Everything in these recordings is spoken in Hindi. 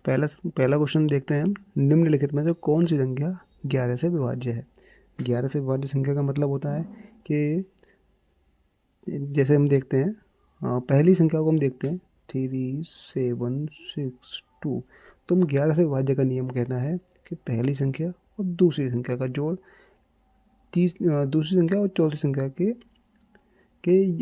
पहला पहला क्वेश्चन देखते हैं हम। निम्नलिखित में से कौन सी संख्या 11 से विभाज्य है? 11 से विभाज्य संख्या का मतलब होता है कि जैसे हम देखते हैं, पहली संख्या को हम देखते हैं 3, 7, 6, 2। तो हम 11 से विभाज्य का नियम कहता है कि पहली संख्या और दूसरी संख्या का जोड़ दूसरी संख्या और चौथी संख्या के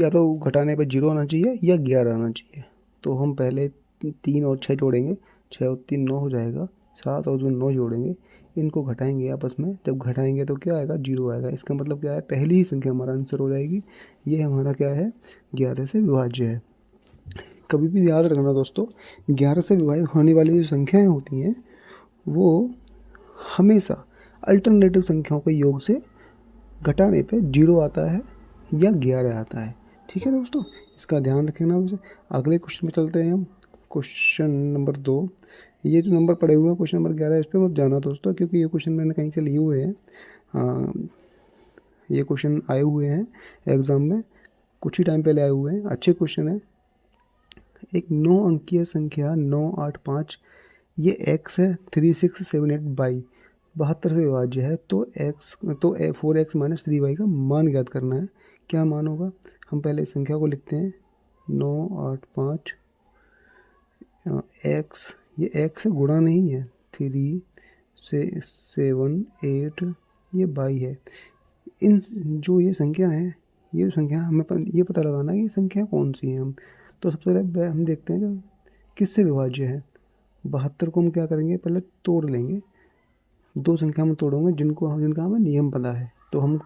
या तो घटाने पर 0 आना चाहिए या 11 आना चाहिए। तो हम पहले 3 और 6 जोड़ेंगे, 6 और 3 9 हो जाएगा, 7 और 2 9 जोड़ेंगे, इनको घटाएंगे आपस में। जब घटाएंगे तो क्या आएगा? 0 आएगा। इसका मतलब क्या है? पहली ही संख्या हमारा आंसर हो जाएगी। ये हमारा क्या है? 11 से विभाज्य है। कभी भी याद रखना दोस्तों, 11 से विभाजित होने वाली जो संख्याएं होती हैं वो हमेशा अल्टरनेटिव संख्याओं के योग से घटाने पे 0 आता है या 11 आता है। ठीक है दोस्तों, इसका ध्यान रखना। वैसे अगले क्वेश्चन में चलते हैं हम। Question number 2। ये जो नंबर पड़े हुए हैं क्वेश्चन नंबर 11, इस पर मत जाना दोस्तों, क्योंकि ये क्वेश्चन मैंने कहीं से लिए हुए हैं। ये क्वेश्चन आए हुए हैं एग्ज़ाम में, कुछ ही टाइम पहले आए हुए हैं, अच्छे क्वेश्चन है। एक 9 अंकीय संख्या 985, ये एक्स है 3678 बाई 72 से विभाज्य है। तो एक्स तो 4x माइनस 3y का मान ज्ञात करना है। क्या मान होगा? हम पहले इस संख्या को लिखते हैं 985 एक्स, ये एक्स से गुणा नहीं है, 3 से 7 8, ये बाई है। इन जो ये संख्या है, ये संख्या हमें ये पता लगाना है कि ये संख्या कौन सी है। हम तो सबसे पहले हम देखते हैं कि किससे विभाज्य है। 72 को हम क्या करेंगे? पहले तोड़ लेंगे। दो संख्या में तोड़ोगे जिनका हमें नियम पता है। तो हम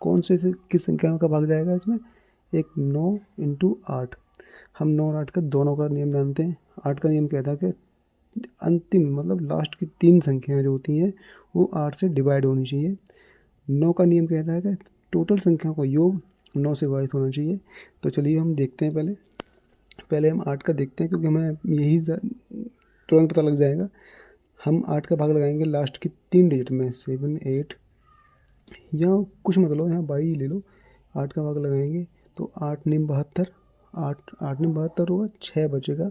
कौन से किस संख्या का भाग जाएगा इसमें? एक 9 इंटू 8। हम 9 और 8 का दोनों का नियम जानते हैं। 8 का नियम कहता है कि अंतिम मतलब लास्ट की 3 संख्याएं जो होती हैं वो 8 से डिवाइड होनी चाहिए। 9 का नियम कहता है कि टोटल संख्याओं का योग 9 से विभाजित होना चाहिए। तो चलिए हम देखते हैं। पहले हम 8 का देखते हैं, क्योंकि हमें यही तुरंत पता लग जाएगा। हम 8 का भाग लगाएंगे लास्ट की 3 डिजिट में, 7 8, या कुछ मत लो, यहाँ 22 ले लो। 8 का भाग लगाएंगे तो 8 निम 72, 8 निम 72 होगा, 6 बचेगा।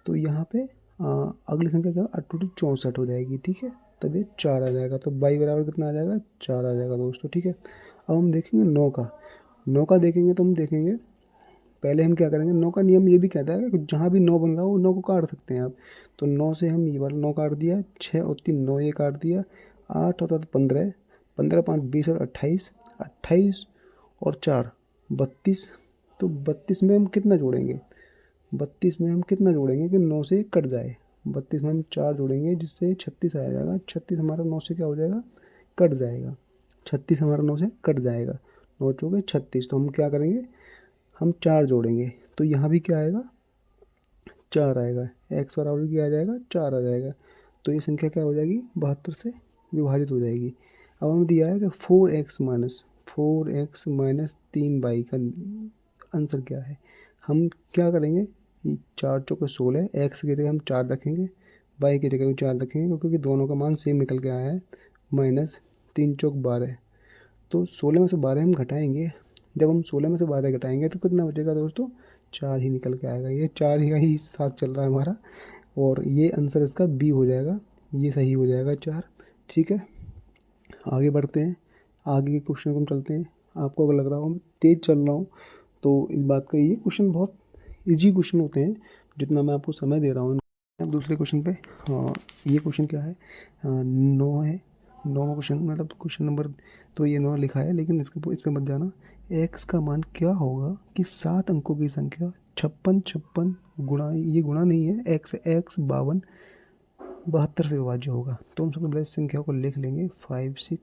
तो यहाँ पे अगली संख्या क्या? 8 2 64 हो जाएगी। ठीक है, तब ये 4 आ जाएगा। तो 22 बराबर कितना आ जाएगा? 4 आ जाएगा दोस्तों। ठीक है, अब हम देखेंगे 9 का। 9 का देखेंगे तो हम देखेंगे, पहले हम क्या करेंगे, 9 का नियम ये भी कहता है कि जहाँ भी 9 बन रहा हो वो 9 को काट सकते हैं आप। तो 9 से हम ये वाला 9 काट दिया, 6 और 3 9 ये काट दिया, 8 और 15, 15 5 20 और 28, 28 और 4 32। तो 32 में हम कितना जोड़ेंगे? 32 में हम कितना जोड़ेंगे कि 9 से कट जाए? 32 में हम 4 जोड़ेंगे जिससे 36 आ जाएगा। 36 हमारा 9 से क्या हो जाएगा? कट जाएगा। 36 हमारा 9 से कट जाएगा। 9 चौके 36। तो हम क्या करेंगे? हम 4 जोड़ेंगे। तो यहाँ भी क्या आएगा? 4 आएगा। एक्स बराबर क्या आ जाएगा? 4 आ जाएगा। तो ये संख्या क्या हो जाएगी? 72 से विभाजित हो जाएगी। अब हमें दिया है कि 4x माइनस 3y का आंसर क्या है। हम क्या करेंगे? 4 चौके 16, एक्स की जगह हम 4 रखेंगे, वाई की जगह भी 4 रखेंगे, क्योंकि दोनों का मान सेम निकल के आया है। माइनस 3 चौक 12। तो 16 में से 12 हम घटाएंगे। जब हम 16 में से 12 घटाएंगे तो कितना बचेगा दोस्तों? 4 ही निकल के आएगा। ये 4 ही साथ चल रहा है हमारा, और ये आंसर इसका बी हो जाएगा। ये सही हो जाएगा 4। ठीक है, आगे बढ़ते हैं। आगे के क्वेश्चन को हम चलते हैं। आपको अगर लग रहा हो मैं तेज़ चल रहा हूँ तो इस बात का, ये क्वेश्चन बहुत ईजी क्वेश्चन होते हैं जितना मैं आपको समय दे रहा हूँ। अब दूसरे क्वेश्चन पे, हाँ, ये क्वेश्चन क्या है? 9 है। 9वां क्वेश्चन मतलब क्वेश्चन नंबर, तो ये 9 लिखा है, लेकिन इस पे मत जाना। एक्स का मान क्या होगा कि 7 अंकों की संख्या 56 56 गुणा, ये गुणा नहीं है, एक्स एक्स 52 72 से विभाज्य होगा। तो हम सबसे पहले इस संख्या को लिख लेंगे 56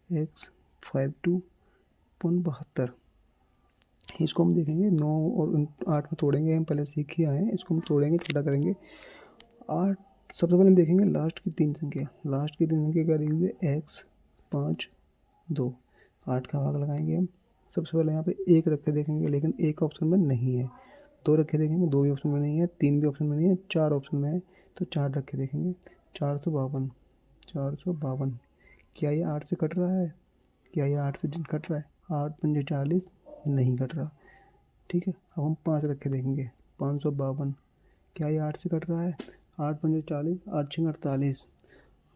एक्स 52.72। इसको हम देखेंगे 9 और 8 में तोड़ेंगे। हम पहले सीख ही आए हैं, इसको हम तोड़ेंगे, छोटा करेंगे। 8, सबसे पहले हम देखेंगे लास्ट की 3 संख्या। लास्ट की 3 संख्या क्या दी हुई है? एक्स 5 2। 8 का भाग लगाएंगे हम। सबसे पहले यहाँ पे 1 रख के देखेंगे, लेकिन 1 ऑप्शन में नहीं है। 2 रख के देखेंगे, 2 भी ऑप्शन में नहीं है, 3 भी ऑप्शन में नहीं है, 4 ऑप्शन में है। तो 4 रख के देखेंगे। 452, 452। क्या ये 8 से कट रहा है? क्या ये 8 से कट रहा है? 8 पंजे 40, नहीं कट रहा। ठीक है, अब हम 5 रख के देखेंगे। 552। क्या ये 8 से कट रहा है? 8 पंजे 40, 8 छः 48,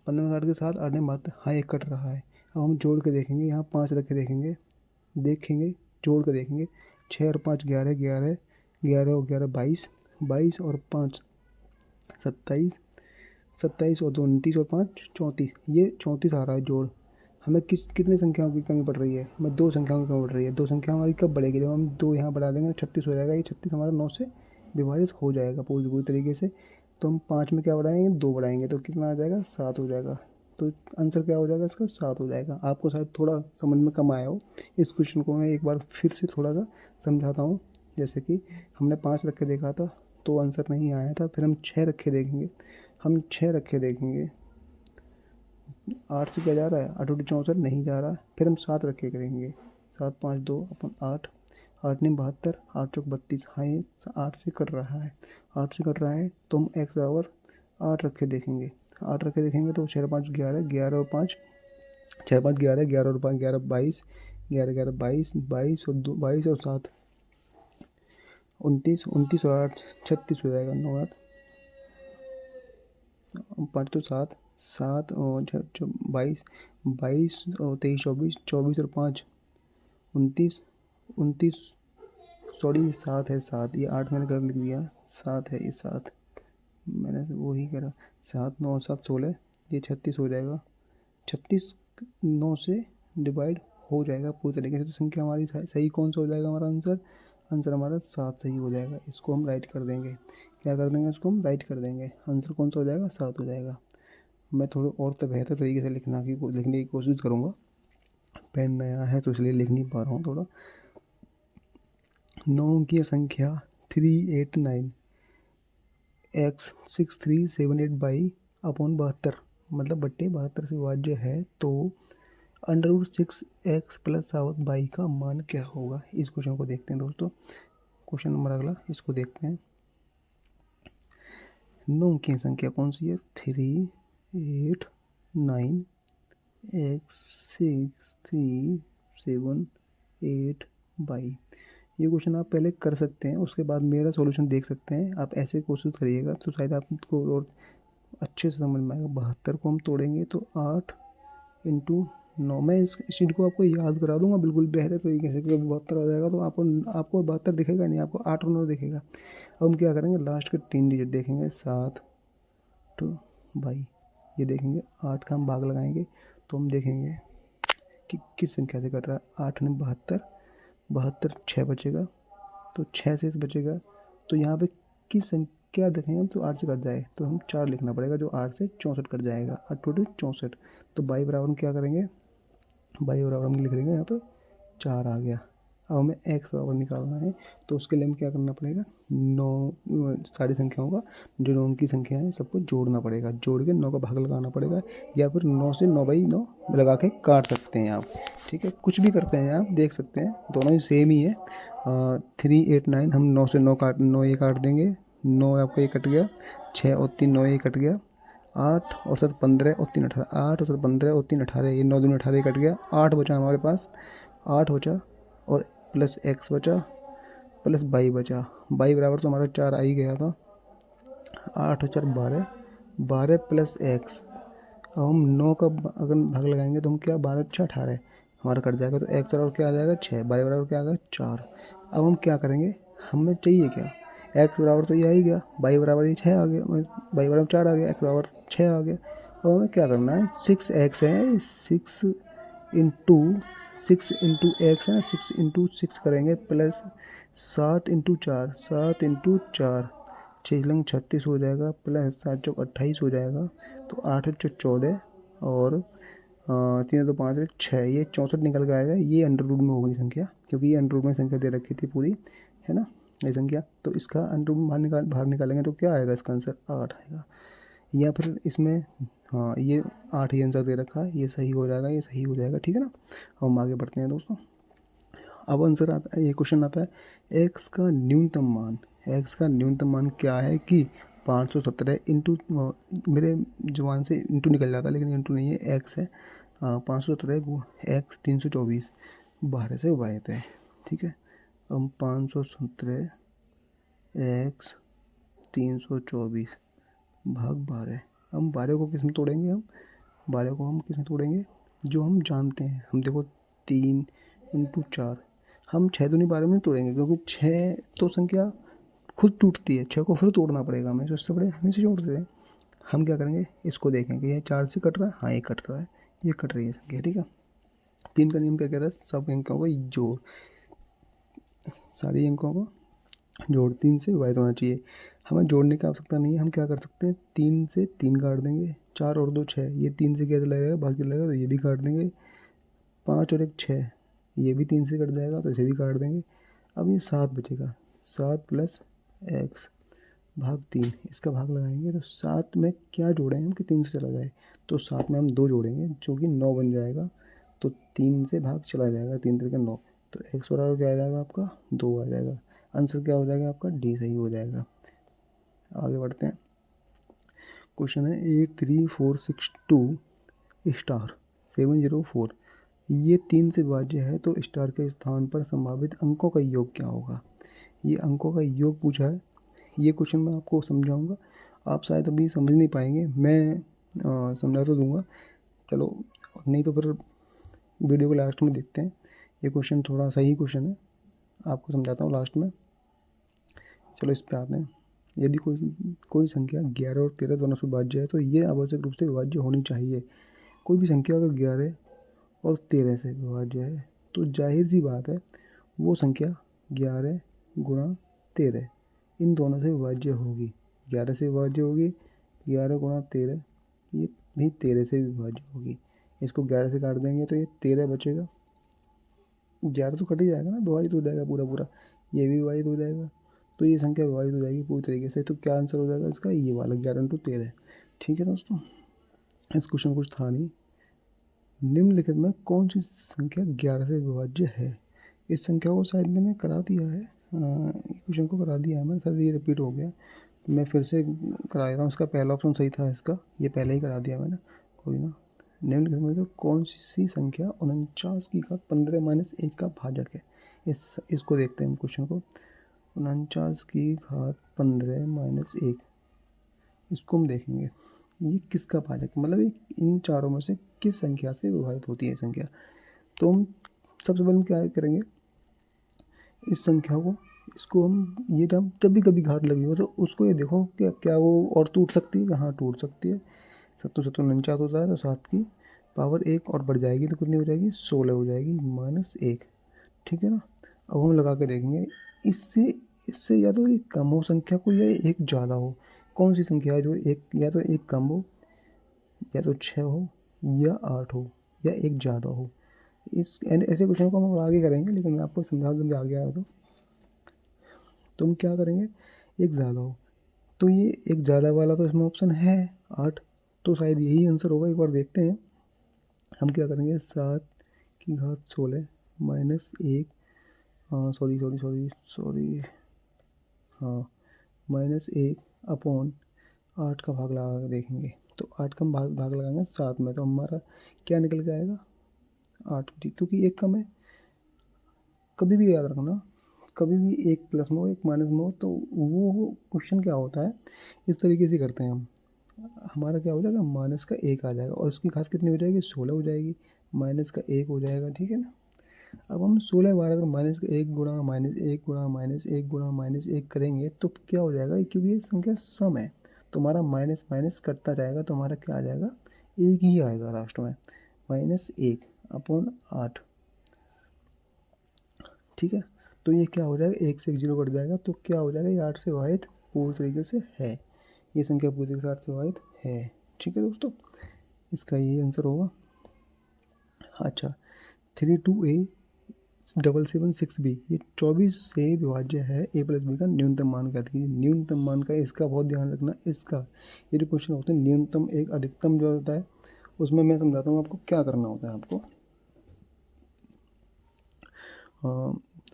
15 में 60 के साथ 8 ने 72। हाँ ये कट रहा है। अब हम जोड़ के देखेंगे, यहाँ 5 रख के देखेंगे जोड़ के देखेंगे। 6 और 5 11, 11, 11 और 11 22, 22 और 5 27, 27 और 2 29 और 5 34। ये 34 आ रहा है जोड़। हमें कितने संख्याओं की कमी पड़ रही है? हमें 2 संख्याओं की कमी पड़ रही है। 2 संख्या हमारी कब बढ़ेगी? जब हम 2 यहाँ बढ़ा देंगे तो 36 हो जाएगा। ये 36 हमारा 9 से विभाजित हो जाएगा पूरी तरीके से। तो हम 5 में क्या बढ़ाएंगे? 2 बढ़ाएंगे तो कितना आ जाएगा? 7 हो जाएगा। तो आंसर क्या हो जाएगा इसका? 7 हो जाएगा। आपको शायद थोड़ा समझ में कम आया हो। इस क्वेश्चन को मैं एक बार फिर से थोड़ा सा समझाता हूँ। जैसे कि हमने 5 रख के देखा था तो आंसर नहीं आया था। फिर हम 6 रख के देखेंगे। हम 6 रख के देखेंगे, 8 से क्या जा रहा है? 8 बटे 64 नहीं जा रहा। फिर हम 7 रख के करेंगे। 7 5 2 अपन 8, 8 नहीं 72, 8 चौक 32। हाँ ये 8 से कट रहा है। 8 से कट रहा है तो हम x बराबर 8 रख के देखेंगे। 8 रख के देखेंगे तो 6 5 11, 11 और 5 6 5 11, 11 और 5 11 22, 11 11 22, 22 और 2 22 और 7 29, 29 और 8 36 हो जाएगा। 9 8 5 तो 7, 7 और 22, 22 और 23 24, 24 और 5 29, 29 सॉरी 7 है। 7 ये 8 मैंने गलत लिख दिया। 7 है ये 7, मैंने वही करा। 7 9 7 16, ये 36 हो जाएगा। 36 9 से डिवाइड हो जाएगा पूरी तरीके से। तो संख्या हमारी सही कौन सा हो जाएगा? हमारा आंसर हमारा 7 सही हो जाएगा। इसको हम राइट कर देंगे। क्या कर देंगे? इसको हम राइट कर देंगे। आंसर कौन सा हो जाएगा? 7 हो जाएगा। मैं थोड़ा और तो बेहतर तरीके से लिखने की कोशिश करूँगा। पेन नया है तो इसलिए लिख नहीं पा रहा हूँ थोड़ा। 9 अंकीय संख्या 389 x 6378 बाई अपॉन 72 मतलब बट्टे 72 से विभाज्य है तो √6x प्लस 7 बाई का मान क्या होगा? इस क्वेश्चन को देखते हैं दोस्तों। क्वेश्चन नंबर अगला इसको देखते हैं। 9 अंकीय संख्या कौन सी है? 389 x 6378 बाई। ये क्वेश्चन आप पहले कर सकते हैं, उसके बाद मेरा सॉल्यूशन देख सकते हैं। आप ऐसे कोशिश करिएगा तो शायद आपको और अच्छे से समझ में आएगा। 72 को हम तोड़ेंगे तो 8 इंटू 9। मैं इस चीज़ को आपको याद करा दूंगा बिल्कुल बेहतर तरीके से, क्योंकि 72 हो जाएगा तो आपको 72 दिखेगा नहीं, आपको 8 और 9 दिखेगा। अब हम क्या करेंगे? लास्ट के 3 डिजिट देखेंगे। 7 टू बाई ये देखेंगे। 8 का हम भाग लगाएंगे तो हम देखेंगे कि किस संख्या से कट रहा है। 8 ने 72, 72 6 बचेगा तो 6 से बचेगा। तो यहाँ पे किस संख्या देखेंगे तो 8 से कट जाए तो हम 4 लिखना पड़ेगा, जो 8 से 64 कट जाएगा। 8 टोटल 64। तो बाई बराबर हम क्या करेंगे? बाई बराबर हम लिख देंगे यहाँ पे 4 आ गया। अब हमें x बराबर निकालना है तो उसके लिए हमें क्या करना पड़ेगा? 9 सारी संख्याओं का जो 9 की संख्या है सबको जोड़ना पड़ेगा। जोड़ के 9 का भाग लगाना पड़ेगा, या फिर 9 से 9/9 लगा के काट सकते हैं आप। ठीक है, कुछ भी करते हैं आप, देख सकते हैं दोनों ही सेम ही है। 389 हम 9 से 9 ये काट देंगे। 9 आपका ये कट गया। 6 और 3 9 ये कट गया। 8 और 7 15 और 3 18, 8 और 7 15 और 3 18, ये 9 दूनी 18 कट गया। 8 बचा हमारे पास, 8 बचा और प्लस x बचा प्लस बाई बचा। बाई बराबर तो हमारा 4 आ ही गया था। 8 और 4 12, 12 प्लस x। अब हम 9 का अगर भाग लगाएंगे तो हम क्या? 12 6 18 हमारा कट जाएगा। तो x बराबर क्या आ जाएगा? 6। बाई बराबर क्या आ गया? 4। अब हम क्या करेंगे? हमें चाहिए क्या? x बराबर तो ये आ ही गया, बाई बराबर ये 6 आ गया, बाई बराबर 4 आ गया, x बराबर 6 आ गया। अब हमें क्या करना है? 6x है, 6 इंटू एक्स है ना, 6 इंटू 6 करेंगे प्लस 7 इंटू 4, 7 इंटू 4 6 36 हो जाएगा, प्लस 7 चौक 28 हो जाएगा। तो 8 चौक 14 और 3 2 5 6, ये 64 निकल के आएगा। ये अंडर रूट में हो गई संख्या, क्योंकि ये अंडर रूट में संख्या दे रखी थी पूरी, है ना ये संख्या। तो इसका अंडर रूट बाहर निकालेंगे तो क्या आएगा? इसका आंसर 8 आएगा। या फिर इसमें हाँ ये 8 ही आंसर दे रखा है, ये सही हो जाएगा, ये सही हो जाएगा। ठीक है ना। हम आगे बढ़ते हैं दोस्तों। अब आंसर आता है, ये क्वेश्चन आता है x का न्यूनतम मान। x का न्यूनतम मान क्या है कि 517 इंटू, मेरे जुबान से इंटू निकल जाता है लेकिन इंटू नहीं है, x है 517 x 324 12 से विभाजित है। ठीक है, अब 517 एक्स 324 भाग 12। हम 12 को किस में तोड़ेंगे? हम 12 को हम किस में तोड़ेंगे? जो हम जानते हैं। हम देखो 3 × 4, हम 6 दूनी 12 में तोड़ेंगे, क्योंकि 6 तो संख्या खुद टूटती है, 6 को फिर तोड़ना पड़ेगा हमें, तो इससे बड़े हम इसे जोड़ देते हैं। हम क्या करेंगे, इसको देखेंगे ये 4 से कट रहा है, हाँ ये कट रहा है, ये कट रही है संख्या, ठीक है। 3 का नियम क्या कहता है? सब अंकों को जोड़, सारी अंकों को जोड़ 3 से विभाजित होना चाहिए। हमें जोड़ने की आवश्यकता नहीं है, हम क्या कर सकते हैं, 3 से 3 काट देंगे, 4 और 2 6, ये 3 से क्या लगेगा, बाकी लगेगा, तो ये भी काट देंगे। 5 और 1 6, ये भी 3 से कट जाएगा, तो इसे भी काट देंगे। अब ये 7 बचेगा, 7 + x भाग 3, इसका भाग लगाएंगे, तो 7 में क्या जोड़ेंगे हम कि 3 से चला जाए, तो 7 में हम 2 जोड़ेंगे जो कि 9 बन जाएगा, तो 3 से भाग चला जाएगा, 3 3 9, तो x बराबर क्या आ जाएगा आपका 2 आ जाएगा। आंसर क्या हो जाएगा आपका? डी सही हो जाएगा। आगे बढ़ते हैं। क्वेश्चन है 83462 स्टार 704, ये 3 से विभाज्य है, तो स्टार के स्थान पर संभावित अंकों का योग क्या होगा? ये अंकों का योग पूछा है। ये क्वेश्चन मैं आपको समझाऊंगा, आप शायद अभी समझ नहीं पाएंगे, मैं समझा तो दूंगा, चलो नहीं तो फिर वीडियो को लास्ट में देखते हैं। ये क्वेश्चन थोड़ा सही क्वेश्चन है, आपको समझाता हूँ लास्ट में। चलो इस पे आते हैं। यदि कोई संख्या 11 और 13 दोनों से विभाज्य है, तो ये आवश्यक रूप से विभाज्य होनी चाहिए। कोई भी संख्या अगर 11 और 13 से विभाज्य है, तो जाहिर सी बात है वो संख्या 11 × 13 इन दोनों से विभाज्य होगी। 11 से विभाज्य होगी, 11 × 13 ये भी 13 से विभाज्य होगी। इसको 11 से काट देंगे तो ये 13 बचेगा, 11 तो कट ही जाएगा ना, विभाजित हो जाएगा पूरा पूरा, ये भी विभाजित हो जाएगा, तो ये संख्या विभाजित हो जाएगी पूरी तरीके से। तो क्या आंसर हो जाएगा इसका? ये वाला 11 × 13। ठीक है दोस्तों, इस क्वेश्चन कुछ था नहीं। निम्नलिखित में कौन सी संख्या 11 से विभाज्य है? इस संख्या को शायद मैंने करा दिया है, क्वेश्चन को करा दिया है मैंने, शायद ये रिपीट हो गया, मैं फिर से करा देता हूँ। इसका पहला ऑप्शन सही था, इसका ये पहले ही करा दिया मैंने, कोई ना। निम्नलिखित में तो कौन सी संख्या 49 की घात 15 - 1 का भाजक है? इसको देखते हैं क्वेश्चन को। 49 की घात 15 - 1, इसको हम देखेंगे ये किसका भाजक, मतलब इन चारों में से किस संख्या से विभाजित होती है संख्या। तो हम सबसे पहले क्या करेंगे, इस संख्या को, इसको हम ये जब भी कभी घात लगी हो तो उसको ये देखो क्या वो और टूट सकती है? हाँ टूट सकती है। 7 7 49 होता है, तो 7 की पावर 1 और बढ़ जाएगी, तो कितनी हो जाएगी? 16 हो जाएगी -1। ठीक है ना। अब हम लगा के देखेंगे, इससे या तो एक कम हो संख्या को, या एक ज़्यादा हो। कौन सी संख्या है जो एक, या तो एक कम हो, या तो 6 हो, या 8 हो, या एक ज़्यादा हो। इस ऐसे क्वेश्चन को हम आगे करेंगे, लेकिन मैं आपको समझा दूँ आ गया तो हम क्या करेंगे, एक ज़्यादा हो, तो ये एक ज़्यादा वाला तो इसमें ऑप्शन है 8, तो शायद यही आंसर होगा। एक बार देखते हैं। हम क्या करेंगे, 7 की घात 16 -1, सॉरी हाँ -1 अपॉन 8 का भाग लगा कर देखेंगे, तो 8 का भाग लगाएंगे 7 में, तो हमारा क्या निकल के आएगा? 8, ठीक, क्योंकि एक कम है। कभी भी याद रखना, कभी भी एक प्लस में हो एक माइनस में हो, तो वो क्वेश्चन क्या होता है, इस तरीके से करते हैं हम। हमारा क्या हो जाएगा, माइनस का 1 आ जाएगा, और उसकी घात कितनी हो जाएगी? 16 हो जाएगी, माइनस का 1 हो जाएगा, ठीक है ना। अब हम 16 बार अगर माइनस का 1 गुणा -1 गुणा -1 गुणा -1 करेंगे, तो क्या हो जाएगा, क्योंकि ये संख्या सम है, तो हमारा माइनस माइनस कटता जाएगा, तो हमारा क्या आ जाएगा? 1 ही आएगा लास्ट में, -1 अपॉन 8। ठीक है, तो ये क्या हो जाएगा, 1 से 1 0 कट जाएगा, तो क्या हो जाएगा, ये 8 से विभाजित पूरी तरीके से है, ये संख्या पूरी तरीके से 8 से विभाजित है। ठीक है दोस्तों, इसका यही आंसर होगा। अच्छा, 32A776B, ये 24 से विभाज्य है। A + B का न्यूनतम मान ज्ञात कीजिए। न्यूनतम मान का इसका बहुत ध्यान रखना, इसका ये जो क्वेश्चन होते हैं, न्यूनतम एक अधिकतम जो होता है, उसमें मैं समझाता हूँ आपको क्या करना होता है। आपको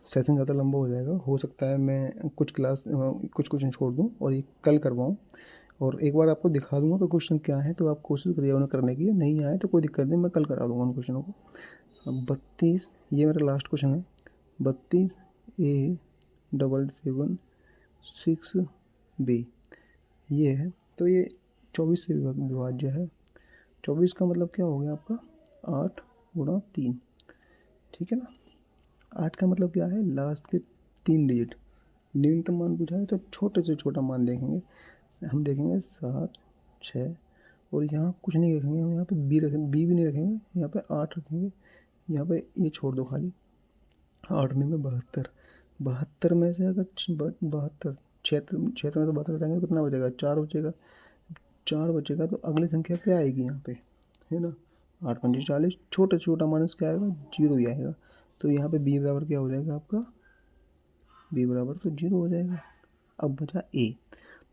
सेशन ज़्यादा लंबा हो जाएगा, हो सकता है मैं कुछ क्वेश्चन छोड़ दूँ और ये कल करवाऊँ, और एक बार आपको दिखा दूंगा कि क्वेश्चन क्या है, तो आप कोशिश करिए उन्हें करने की। नहीं आए तो कोई दिक्कत नहीं, मैं कल करा दूंगा उन क्वेश्चनों को। 32, ये मेरा लास्ट क्वेश्चन है। 32A776 6b ये है। तो ये 24 से विभाज्य है। 24 का मतलब क्या हो गया आपका 8 गुणा 3, ठीक है ना। 8 का मतलब क्या है, लास्ट के 3 डिजिट। न्यूनतम मान पूछा है तो छोटे से छोटा मान देखेंगे, हम देखेंगे 7 6 और यहाँ कुछ नहीं रखेंगे हम, यहाँ पे बी रखेंगे, बी भी नहीं रखेंगे, यहाँ पे 8 रखेंगे, यहाँ पे ये छोड़ दो खाली। 8 में 72, 72 में से अगर 72 क्षेत्र में तो 72 हटाएंगे कितना बचेगा, 4 बचेगा। 4 बचेगा तो अगली संख्या क्या आएगी यहाँ पे, है ना, 8 पंजे 40, छोटा छोटा माइनस क्या आएगा, 0 ही आएगा। तो यहाँ पे बी बराबर क्या हो जाएगा आपका, बी बराबर तो 0 हो जाएगा। अब बचा ए,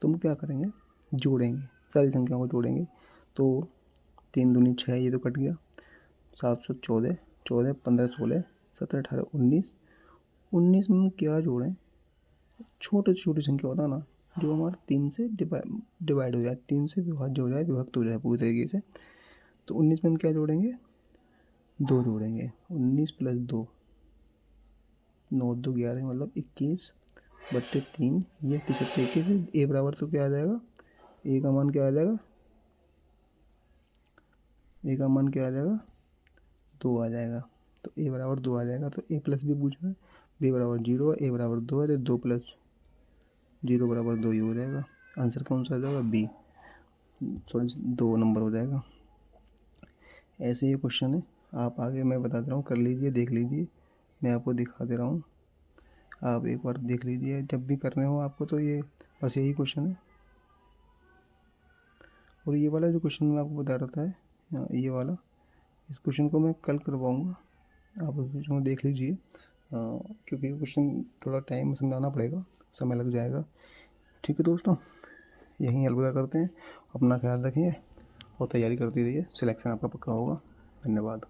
तो हम क्या करेंगे, जोड़ेंगे, सारी संख्याओं को जोड़ेंगे। तो 3 दूनी 6, ये तो कट गया, 714, 14 15 16 17 18 19, 19 में हम क्या जोड़ें, छोटे से छोटी संख्या होता ना जो हमारा 3 से डिवाइड हो जाए, 3 से विभाज्य हो जाए, विभक्त हो जाए पूरी तरीके से। तो 19 में हम क्या जोड़ेंगे, 2 जोड़ेंगे। 19 प्लस 2, 9 2 11 मतलब 21 बट्टे 3, ये 21। ए बराबर तो क्या आ जाएगा, ए का मान क्या आ जाएगा, ए का मान क्या आ जाएगा, 2 आ जाएगा। तो ए बराबर 2 आ जाएगा। तो ए प्लस बी पूछा है, बी बराबर 0 है, ए बराबर 2 है, तो 2 प्लस 0 बराबर 2 ही हो जाएगा। आंसर कौन सा आ जाएगा, बी, सॉरी 2 नंबर हो जाएगा। ऐसे ये क्वेश्चन है, आप आगे मैं बता दे रहा हूँ, कर लीजिए, देख लीजिए, मैं आपको दिखा दे रहा हूँ, आप एक बार देख लीजिए जब भी करने हो आपको। तो ये बस यही क्वेश्चन है। और ये वाला जो क्वेश्चन मैं आपको बता रहा था, ये वाला, इस क्वेश्चन को मैं कल करवाऊँगा, आप उस क्वेश्चन को देख लीजिए, क्योंकि ये क्वेश्चन थोड़ा टाइम समझाना पड़ेगा, समय लग जाएगा। ठीक है दोस्तों, यहीं अलविदा करते हैं, अपना ख्याल रखिए और तैयारी करती रहिए, सिलेक्शन आपका पक्का होगा। धन्यवाद।